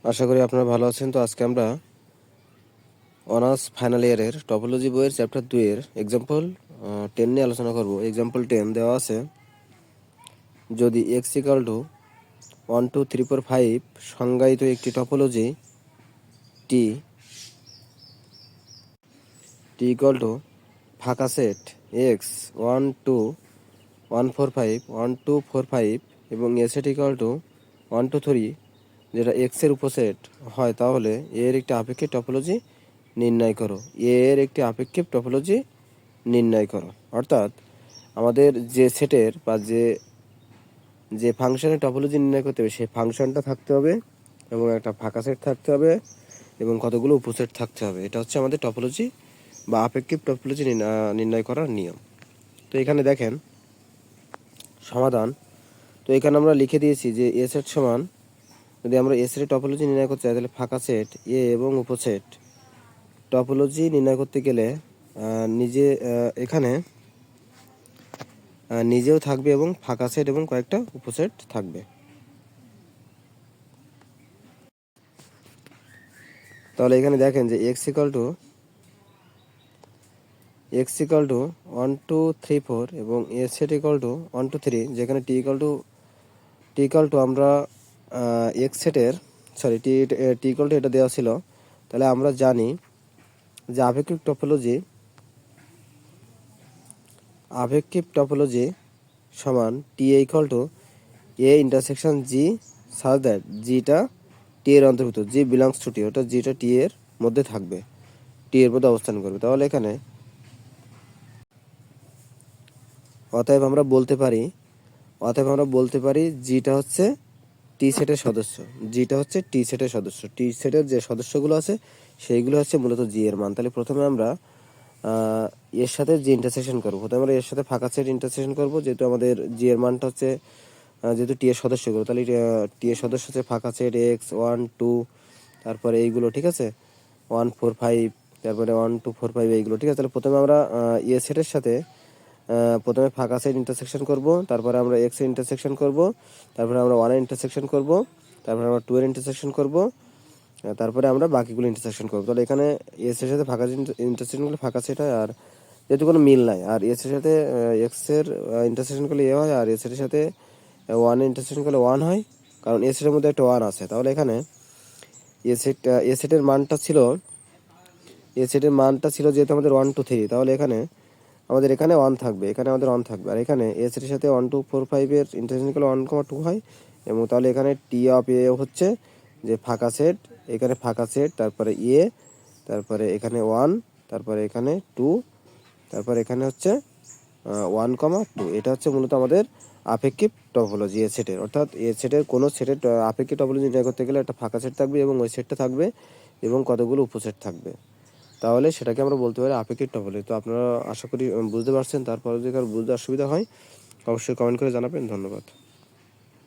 আশা করি আপনারা ভালো আছেন। তো আজকে আমরা অনার্স ফাইনাল ইয়ারের টপোলজি বইয়ের চ্যাপ্টার 2 এর এক্সাম্পল 10 নিয়ে আলোচনা করব। এক্সাম্পল 10 দেওয়া আছে, যদি x ইকাল টু 1 2 3 4 5 সংজ্ঞায়িত একটি টপোলজি টি ইকাল টু ফাঁকা সেট x 1 2 1 4 5 1 2 4 5 এবং এ সেট ইকাল টু 1 2 3 যেটা x এর উপসেট হয়, তাহলে এর একটি আপেক্ষিক টপোলজি নির্ণয় করো। এর একটি আপেক্ষিক টপোলজি নির্ণয় করো অর্থাৎ আমাদের যে সেটের বা যে ফাংশনের টপোলজি নির্ণয় করতে হবে সেই ফাংশনটা থাকতে হবে এবং একটা ফাঁকা সেট থাকতে হবে এবং কতগুলো উপসেট থাকতে হবে। এটা হচ্ছে আমাদের টপোলজি বা আপেক্ষিক টপোলজি নির্ণয় করার নিয়ম। তো এখানে দেখেন সমাধান। তো এখানে আমরা লিখে দিয়েছি যে এ সেট সমান, যদি আমরা এ সেটের টপোলজি নির্ণয় করতে চাই তাহলে ফাঁকা সেট এ এবং উপসেট টপোলজি নির্ণয় করতে গেলে এখানে নিজেও থাকবে এবং ফাঁকা সেট এবং কয়েকটা উপসেট থাকবে। তাহলে এখানে দেখেন যে x ইকাল টু 1 2 3 4 এবং a সেট ইকাল টু 1 2 3, যেখানে t ইকাল টু আমরা x সেটের t ইকাল টু এটা দেওয়া ছিল। তাহলে আমরা জানি যে আপেক্ষিক টপোলজি সমান T equal to A intersection G such that জিটা টি এর অন্তর্ভুক্ত, জি বিলংস টু টি, অর্থাৎ জিটা টি এর মধ্যে থাকবে, টি এর মধ্যে অবস্থান করবে। তাহলে এখানে অতএব আমরা বলতে পারি জিটা হচ্ছে টি সেটের সদস্য, টি সেটের যে সদস্যগুলো আছে সেইগুলো হচ্ছে মূলত জি এর মান। তাহলে প্রথমে আমরা এর সাথে জি ইন্টারসেকশন করবো। প্রথমে আমরা এর সাথে ফাঁকা সেট ইন্টারসেকশন করবো, যেহেতু আমাদের জি এর মানটা হচ্ছে যেহেতু টি এর সদস্যগুলো, তাহলে টি এর সদস্য হচ্ছে ফাঁকা সেট এক্স 1 2, তারপরে এইগুলো ঠিক আছে 1 4 5, তারপরে 1 2 4 5 এইগুলো ঠিক আছে। তাহলে প্রথমে আমরা এ সেটের সাথে প্রথমে ফাঁকা সেট ইন্টারসেকশন করব, তারপরে আমরা এক্স এর ইন্টারসেকশন করব, তারপরে আমরা 1 এর ইন্টারসেকশন করব, তারপরে আমরা 2 এর ইন্টারসেকশন করব, তারপরে আমরা বাকিগুলো ইন্টারসেকশন করব। তাহলে এখানে এস এর সাথে ফাঁকা ইন্টারসেকশন করলে ফাঁকা সেট হয়, আর যেহেতু কোনো মিল নাই, আর এস এর সাথে এক্স এর ইন্টারসেকশন করলে এ হয়, আর এস এর সাথে 1 এর ইন্টারসেকশন করলে 1 হয়, কারণ এস এর মধ্যে একটা 1 আছে। তাহলে এখানে এ সেটের মানটা ছিল যেহেতু আমাদের 1 2 3, তাহলে এখানে 1 থাকবে, আমাদের 1 থাকবে, আর এখানে এ সেটের সাথে 1 2 4 5 এর ইন্টারসেকশন করলে 1 2 হয়। এবং তাহলে এখানে টি অফ এ হচ্ছে যে ফাঁকা সেট, এখানে ফাঁকা সেট, তারপরে এ, তারপরে এখানে 1, তারপরে এখানে 2, তারপরে এখানে হচ্ছে 1 2। এটা হচ্ছে মূলত আমাদের আপেক্ষিক টপোলজি এ সেটের, অর্থাৎ এ সেটের কোনো সেটের আপেক্ষিক টপোলজি নির্ণয় করতে গেলে একটা ফাঁকা সেট থাকবে এবং ওই সেটটা থাকবে এবং কতগুলো উপসেট থাকবে, তাহলে সেটাকে আমরা বলতে পারি আপেক্ষিক টপোলজি। তো আপনারা আশা করি বুঝতে পারছেন। তারপরে যদি কারো বুঝতে অসুবিধা হয় অবশ্যই কমেন্ট করে জানাবেন। ধন্যবাদ।